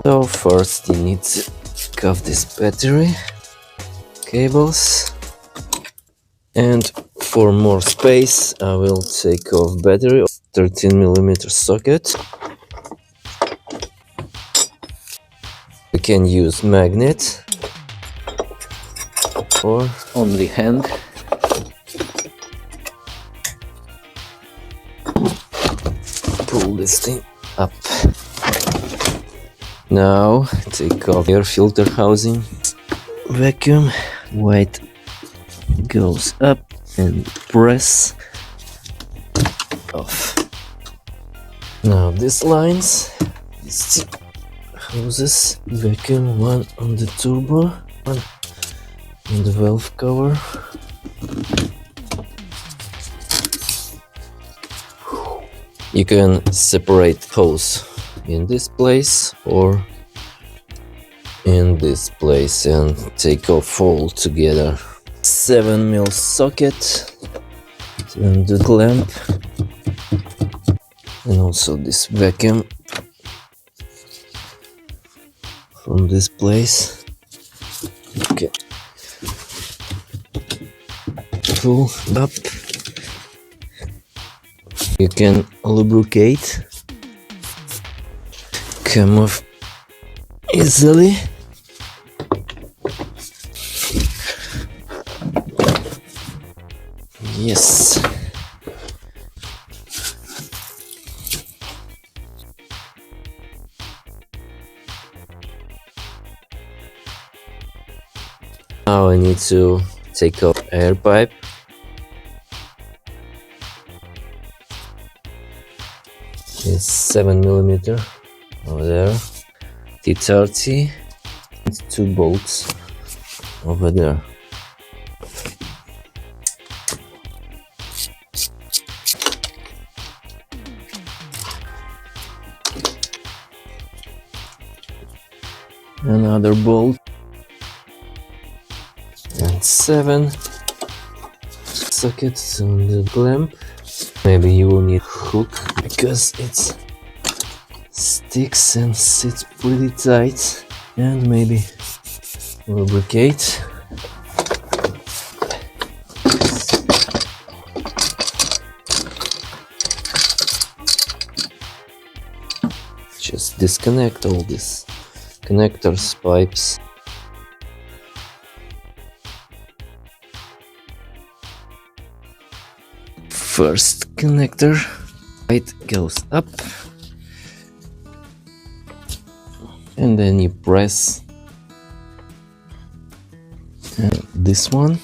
So first you need to cuff this battery cables, and for more space I will take off battery of 13mm socket. You can use magnet or only hand. Pull this thing up. Now take off air filter housing. Vacuum. White goes up and press off. Now these lines, these hoses, vacuum, one on the turbo, one on the valve cover. You can separate hose in this place or in this place and take off all together. 7mm socket and the clamp, and also this vacuum from this place. Okay, pull up. You can lubricate, come off easily. Yes. Now I need to take off air pipe. It's 7mm over there. T30. It's 2 bolts over there. Another bolt and 7 sockets on the clamp. Maybe you will need hook because it sticks and sits pretty tight, and maybe lubricate. Just disconnect all these connectors, pipes. First connector, it goes up, and then you press this one,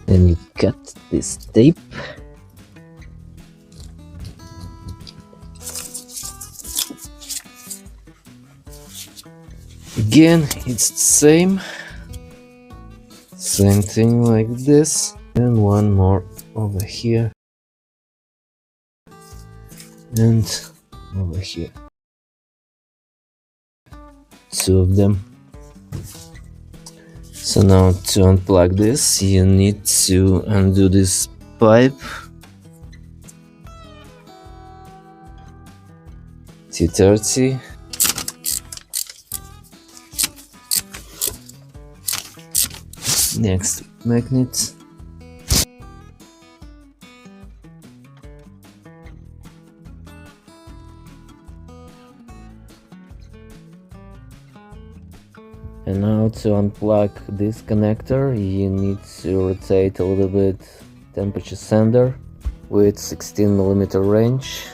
and you cut this tape. Again, it's the same thing like this, and one more over here and over here. 2 of them. So now to unplug this, you need to undo this pipe. T30. Next magnet. And now to unplug this connector, you need to rotate a little bit temperature sender with 16mm range.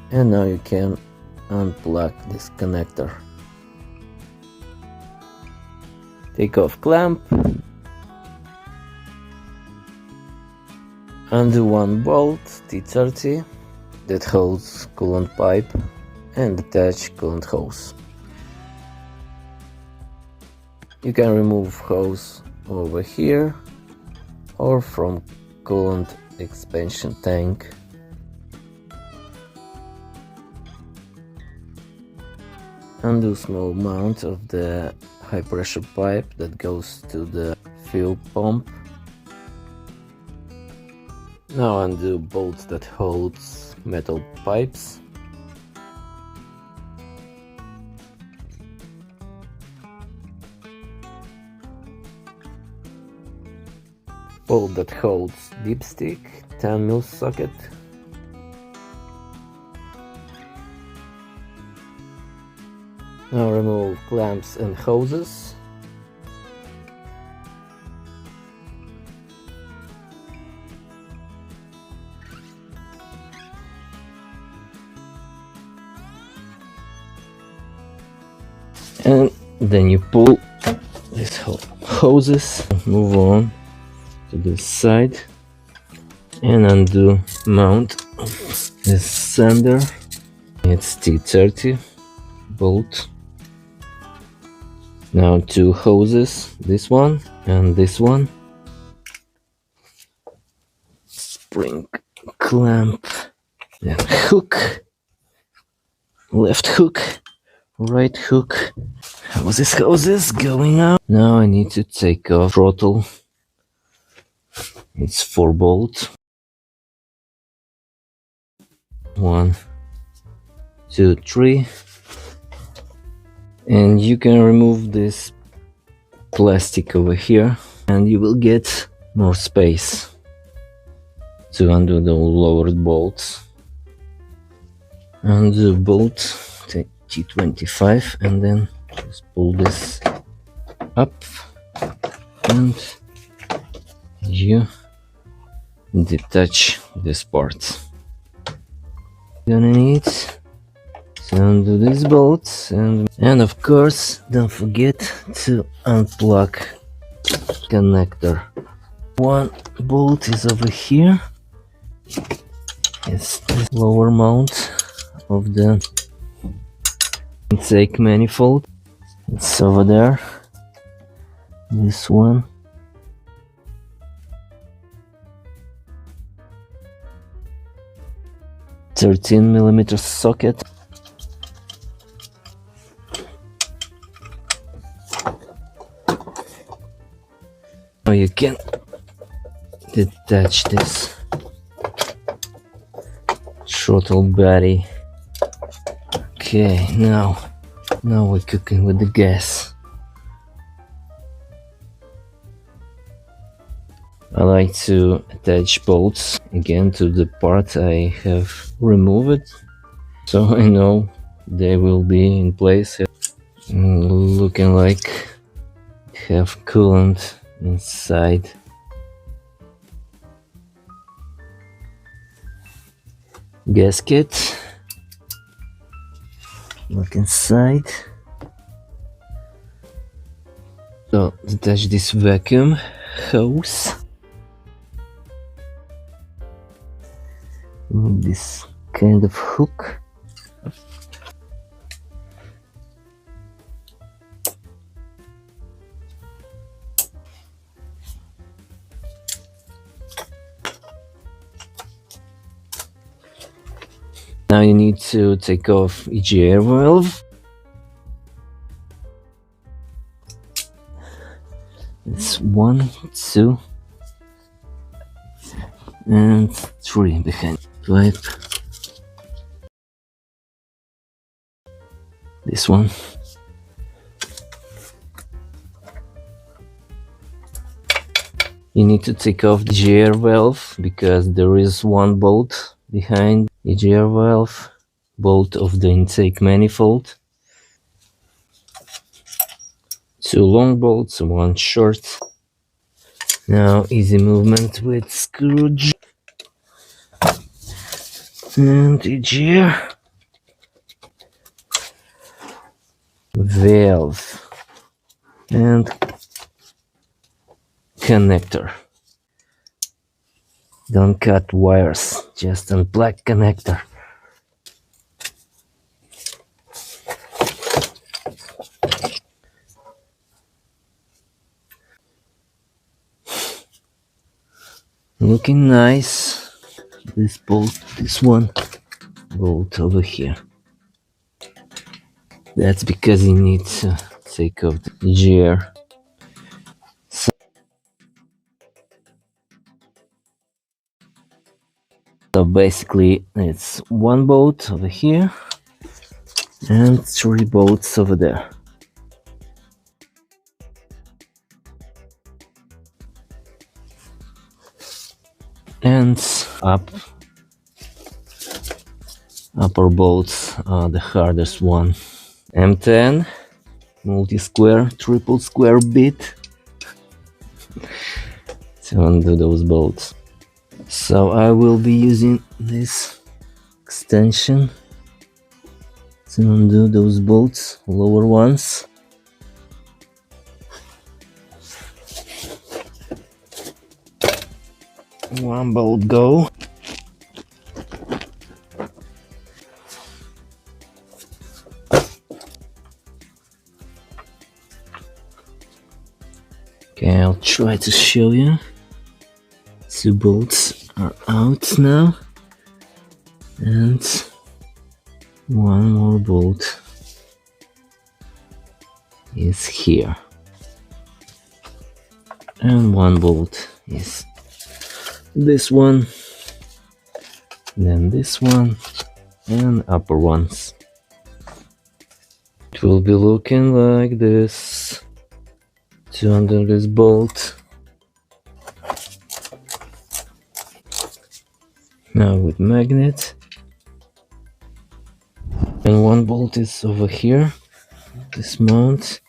And now you can unplug this connector. Take off clamp, undo one bolt T30 that holds coolant pipe, and attach coolant hose. You can remove hose over here or from coolant expansion tank. Undo small mount of the high pressure pipe that goes to the fuel pump. Now undo bolts that holds metal pipes. Bolt that holds dipstick, 10mm socket. Now remove clamps and hoses. And then you pull these hoses, move on to this side and undo mount of this sander. It's T30 bolt. Now two hoses, this one and this one. Spring clamp, then hook, left hook, right hook. Hoses going out. Now I need to take off throttle. It's 4 bolt. 1, 2, 3. And you can remove this plastic over here and you will get more space to undo the lowered bolts. Undo bolt T25 and then just pull this up and you detach this part. Gonna need to undo these bolts and of course don't forget to unplug connector. One bolt is over here. It's the lower mount of the intake manifold. It's over there. This one. $13mm socket. Now you can detach this throttle body. Okay, now we're cooking with the gas. I like to attach bolts again to the part I have removed, so I know they will be in place. Looking like have coolant inside. Gasket. Look inside. So detach this vacuum hose. This kind of hook. Now you need to take off EGR valve. It's 1, 2, and 3 behind pipe. This one. You need to take off the EGR valve because there is one bolt behind EGR valve, bolt of the intake manifold. 2 long bolts, 1 short. Now easy movement with screw and EGR valve and connector. Don't cut wires, just unplug connector. Looking nice. This bolt, this one bolt over here. That's because you need to take off the EGR. basically it's one bolt over here and 3 bolts over there. And upper bolts are the hardest one. M10 multi-square, triple square bit to undo those bolts. So I will be using this extension to undo those bolts, lower ones. One bolt go. Okay, I'll try to show you. 2 bolts are out now, and 1 more bolt is here, and 1 bolt is this one, then this one, and upper ones. It will be looking like this to undo this bolt. Now with magnet, and 1 bolt is over here, this mount.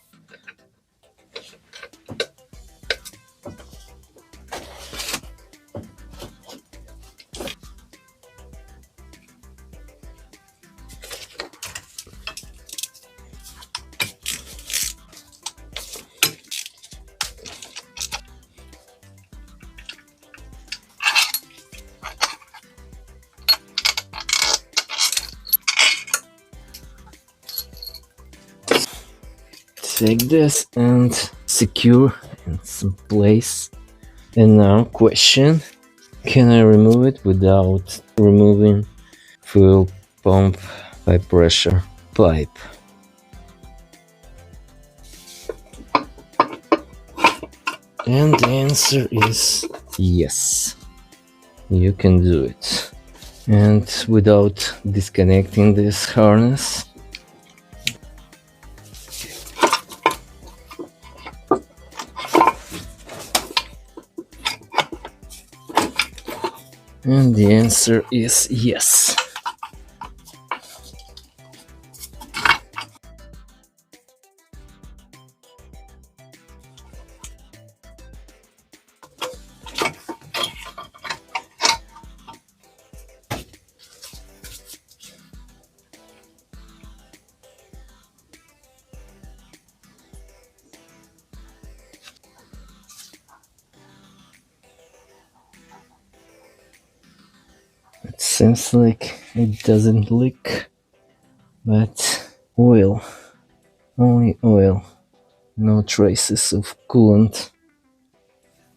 Take this and secure in some place. And now question, can I remove it without removing fuel pump high pressure pipe? And the answer is yes, you can do it. And without disconnecting this harness, and the answer is yes. It seems like it doesn't leak, but oil, only oil, no traces of coolant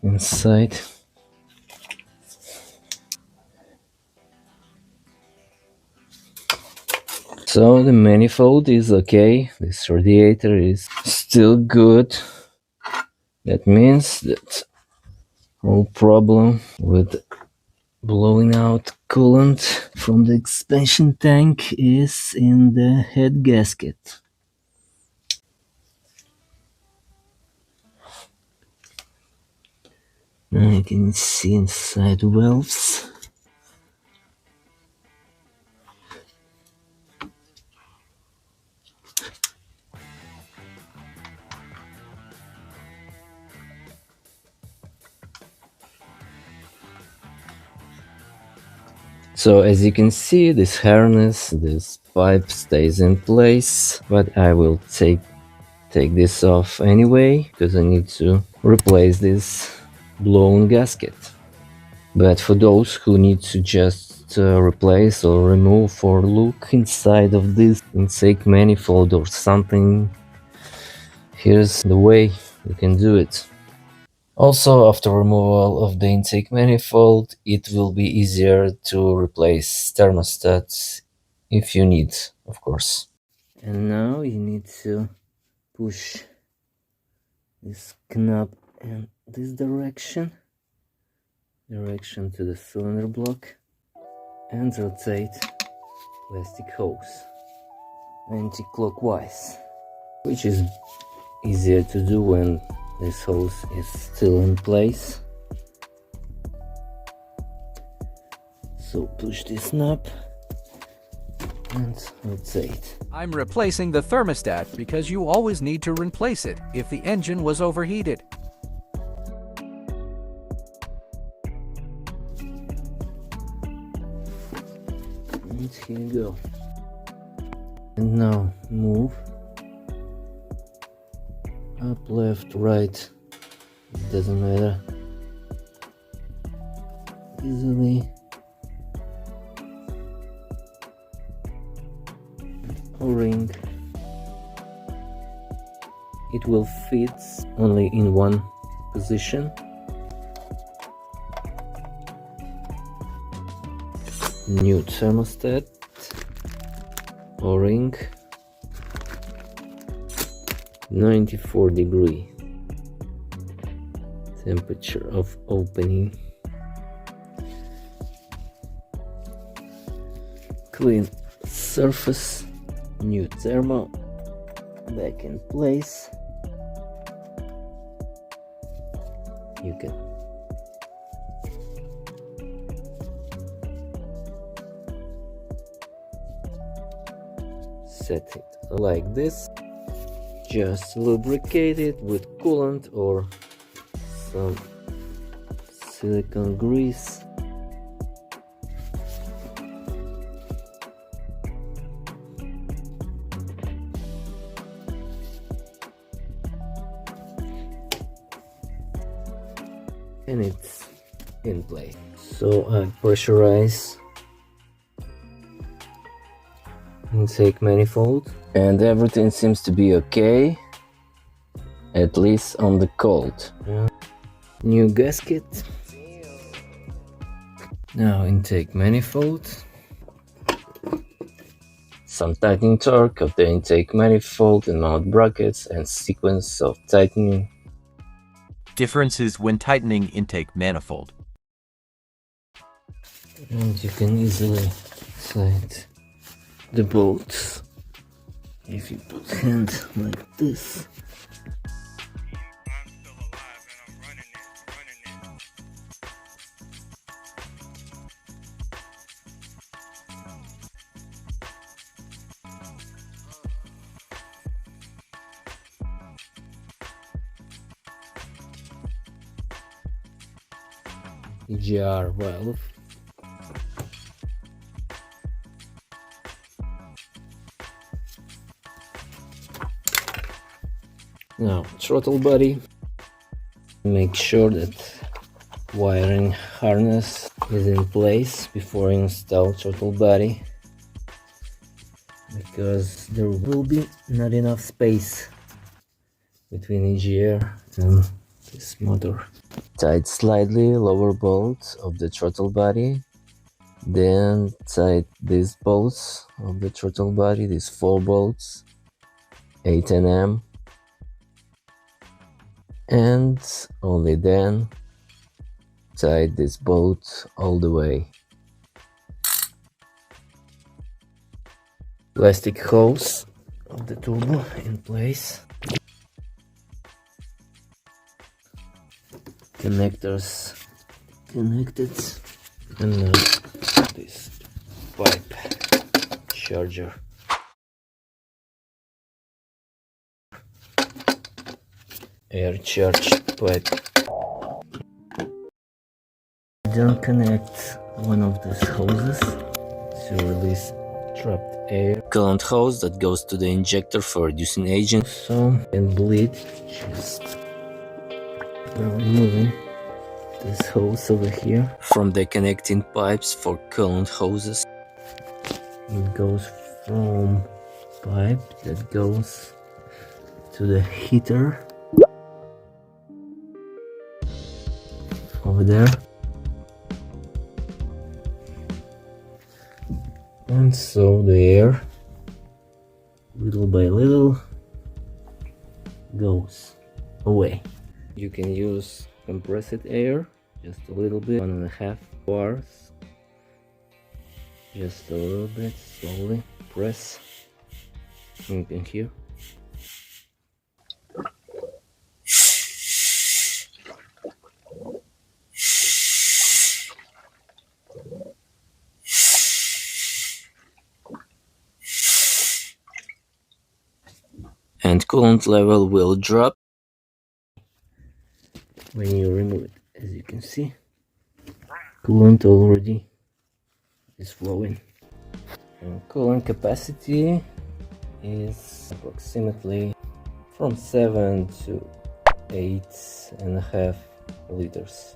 inside. So the manifold is okay, this radiator is still good. That means that no problem with blowing out coolant from the expansion tank is in the head gasket. Now you can see inside valves. So as you can see, this harness, this pipe stays in place, but I will take this off anyway, because I need to replace this blown gasket. But for those who need to just replace or remove or look inside of this intake manifold or something, here's the way you can do it. Also, after removal of the intake manifold, it will be easier to replace thermostats if you need, of course. And now you need to push this knob in this direction to the cylinder block. and rotate plastic hose anti-clockwise, which is easier to do when this hose is still in place. So push this knob and rotate. I'm replacing the thermostat because you always need to replace it if the engine was overheated. And here you go. And now move up, left, right, it doesn't matter. Easily. O-ring. It will fit only in one position. New thermostat, O-ring, 94° temperature of opening. Clean surface, new thermo, back in place. You can set it like this. Just lubricate it with coolant or some silicone grease. And it's in place. So I pressurize intake manifold and everything seems to be okay, at least on the cold. New gasket. Now intake manifold. Some tightening torque of the intake manifold and mount brackets and sequence of tightening. Differences when tightening intake manifold. And you can easily tighten the bolts if you put hand like this. EGR valve. Now throttle body. Make sure that wiring harness is in place before you install throttle body, because there will be not enough space between EGR and this motor. Tight slightly lower bolt of the throttle body, then tight these bolts of the throttle body, these 4 bolts, 8 Nm, and only then tight this bolt all the way. Plastic hose of the turbo in place. Connectors connected, and now this pipe charger. Air charge pipe. Then connect one of these hoses to release trapped air. Coolant hose that goes to the injector for reducing aging. So and bleed, just removing this hose over here from the connecting pipes for coolant hoses. It goes from pipe that goes to the heater over there, and so the air little by little goes away. You can use compressed air, just a little bit, 1.5 bars, Just a little bit, slowly press. You can hear. And coolant level will drop when you remove it. As you can see, coolant already is flowing. And coolant capacity is approximately from 7 to 8.5 liters.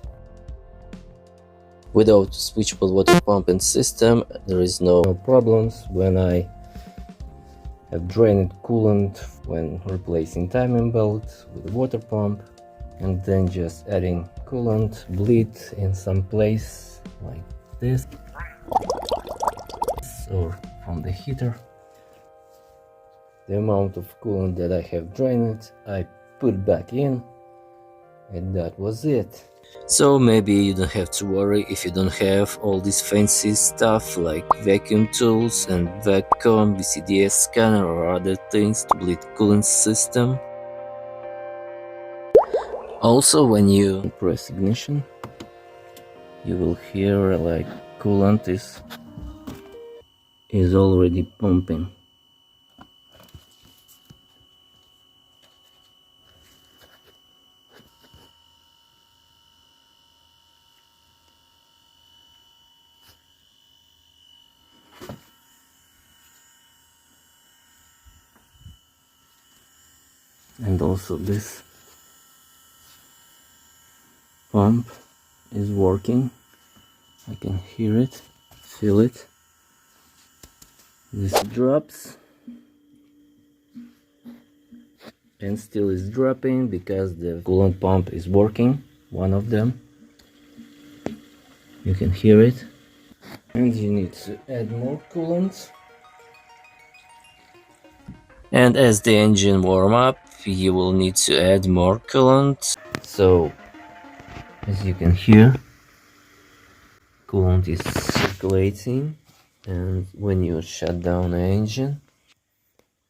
Without switchable water pump and system, there is no problems when I have drained coolant when replacing timing belt with water pump, and then just adding coolant bleed in some place like this or from the heater. The amount of coolant that I have drained I put back in, and that was it. So maybe you don't have to worry if you don't have all this fancy stuff like vacuum tools and vacuum, VCDS scanner or other things to bleed coolant system. Also, when you press ignition, you will hear like coolant is already pumping. And also this pump is working. I can hear it, feel it. This drops and still is dropping because the coolant pump is working, one of them. You can hear it. And you need to add more coolant. And as the engine warm up, you will need to add more coolant. So, as you can hear, coolant is circulating, and when you shut down the engine,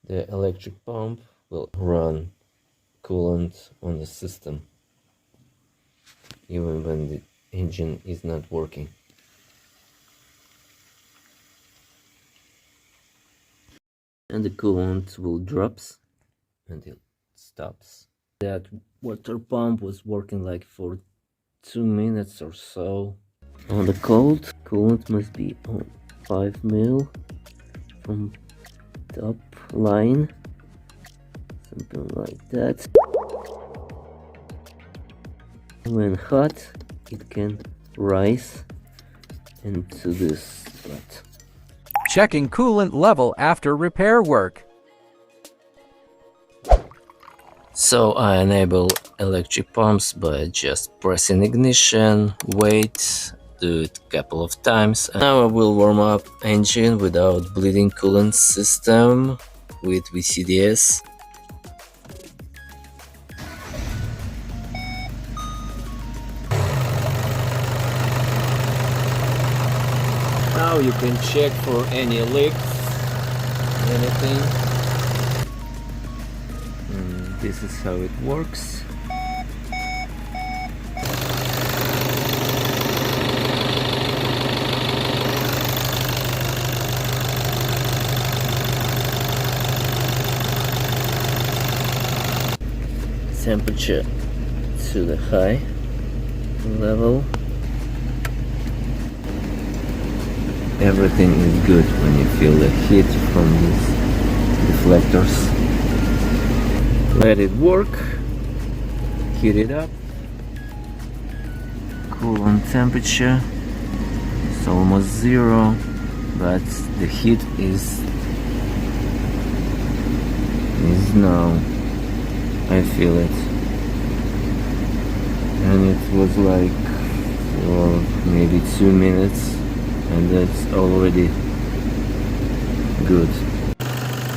the electric pump will run coolant on the system, even when the engine is not working. And the coolant will drop until it stops. That water pump was working like for 2 minutes or so. On the cold, coolant must be on 5 mil from top line, something like that. When hot, it can rise into this spot. Checking coolant level after repair work. So I enable electric pumps by just pressing ignition, wait, do it a couple of times. And now I will warm up engine without bleeding coolant system with VCDS. Now you can check for any leaks, anything. This is how it works. Temperature to the high level. Everything is good when you feel the heat from these deflectors. Let it work, heat it up. Coolant temperature is almost 0, but the heat is now. I feel it, and it was like for maybe 2 minutes, and that's already good.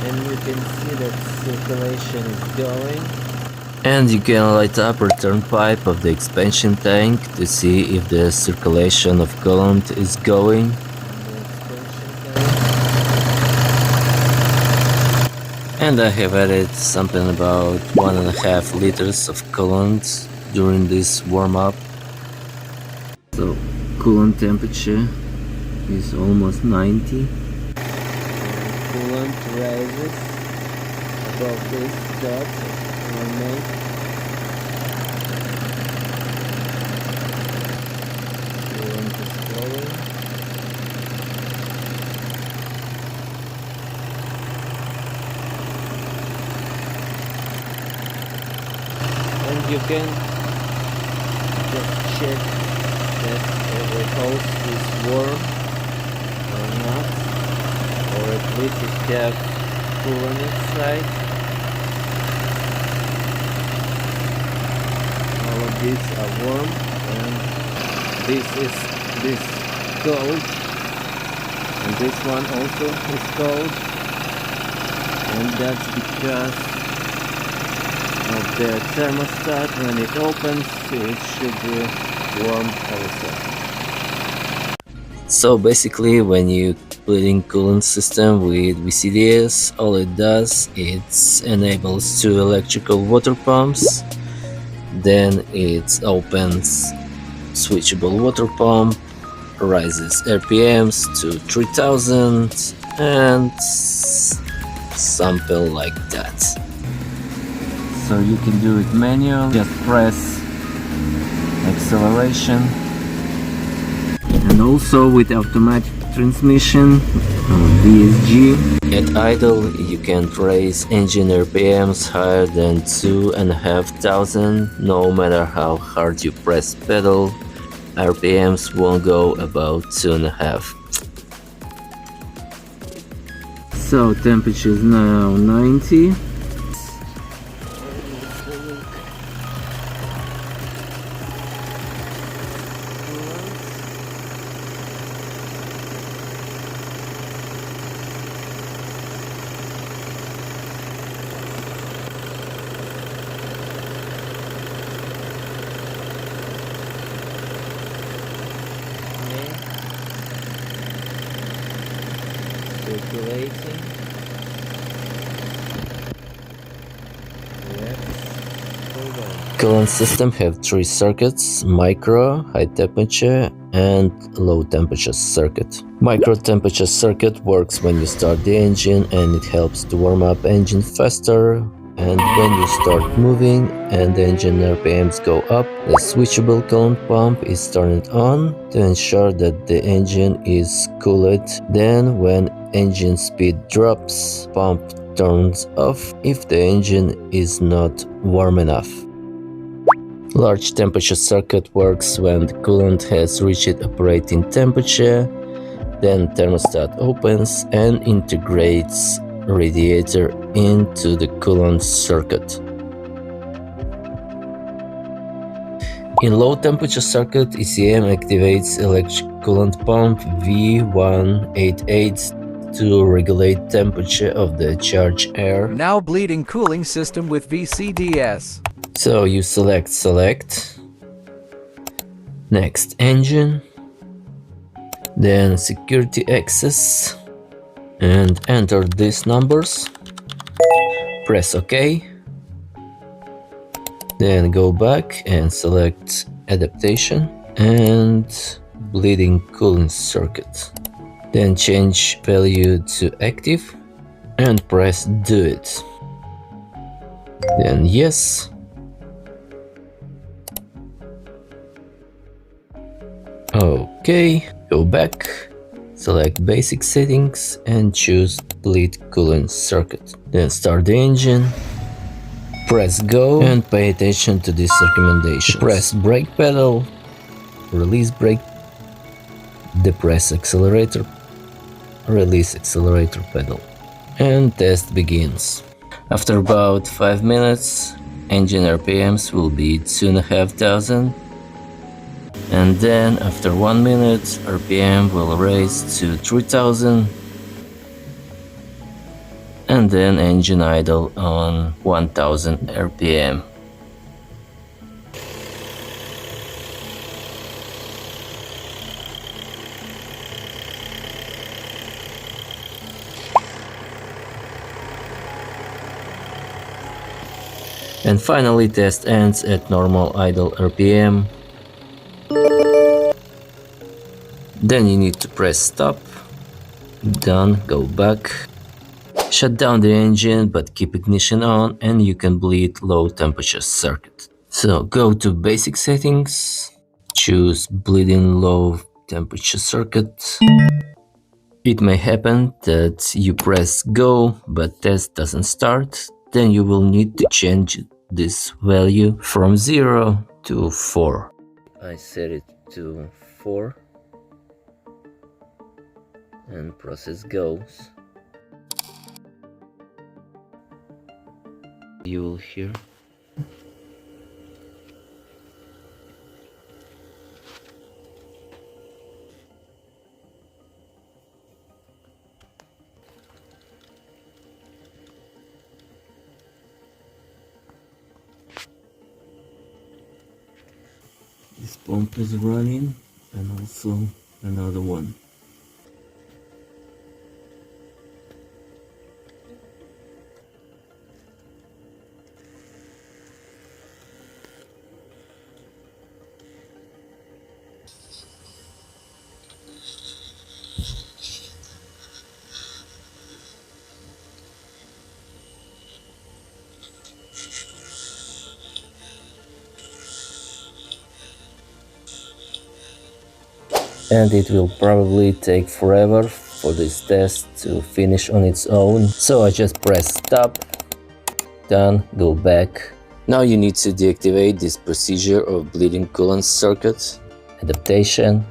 And you can see that circulation is going. And you can light up return pipe of the expansion tank to see if the circulation of coolant is going. And the expansion And I have added something about 1.5 liters of coolant during this warm-up. So coolant temperature is almost 90. Coolant rises above this dot will make. Coolant is flowing. And you can just check that every hose is warm or not, or at least it have coolant inside. All of these are warm, and this cold, and this one also is cold, and that's because of the thermostat. When it opens, it should be warm also. So basically, when you put in coolant system with VCDS, all it does, it enables 2 electrical water pumps. Then it opens switchable water pump, raises RPMs to 3000 and something like that. So you can do it manual, just press acceleration. And also with automatic transmission, DSG. At idle you can't raise engine RPMs higher than 2500. No matter how hard you press pedal, RPMs won't go above 2.5. So temperature is now 90. Circulating. Coolant system have 3 circuits: micro, high temperature and low temperature circuit. Micro temperature circuit works when you start the engine and it helps to warm up engine faster, and when you start moving and the engine RPMs go up, the switchable coolant pump is turned on to ensure that the engine is cooled. Then when engine speed drops, pump turns off if the engine is not warm enough. Large temperature circuit works when the coolant has reached operating temperature. Then thermostat opens and integrates radiator into the coolant circuit. In low temperature circuit, ECM activates electric coolant pump V188 to regulate temperature of the charged air. Now bleeding cooling system with VCDS. So you select, next engine, then security access, and enter these numbers, press OK, then go back and select adaptation and bleeding cooling circuit, then change value to active and press do it, then yes. OK, go back, select basic settings and choose bleed coolant circuit. Then start the engine, press go and pay attention to these recommendations. Press brake pedal, release brake, depress accelerator, release accelerator pedal, and test begins. After about 5 minutes, engine RPMs will be 2500. And then after 1 minute, RPM will raise to 3000, and then engine idle on 1000 RPM. And finally, test ends at normal idle RPM. Then you need to press stop. Done, go back. Shut down the engine but keep ignition on and you can bleed low temperature circuit. So go to basic settings, choose bleeding low temperature circuit. It may happen that you press go but test doesn't start, then you will need to change this value from 0 to 4. I set it to 4 and process goes. You will hear this pump is running and also another one. And it will probably take forever for this test to finish on its own. So I just press stop, done, go back. Now you need to deactivate this procedure of bleeding coolant circuit. Adaptation,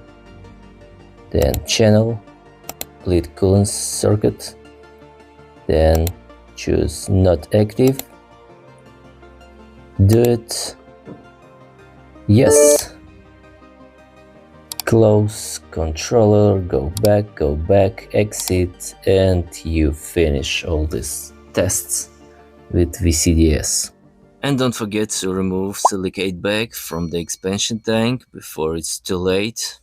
then channel, bleed coolant circuit, then choose not active. Do it. Yes. Close controller, go back, exit, and you finish all these tests with VCDS. And don't forget to remove silicate bag from the expansion tank before it's too late.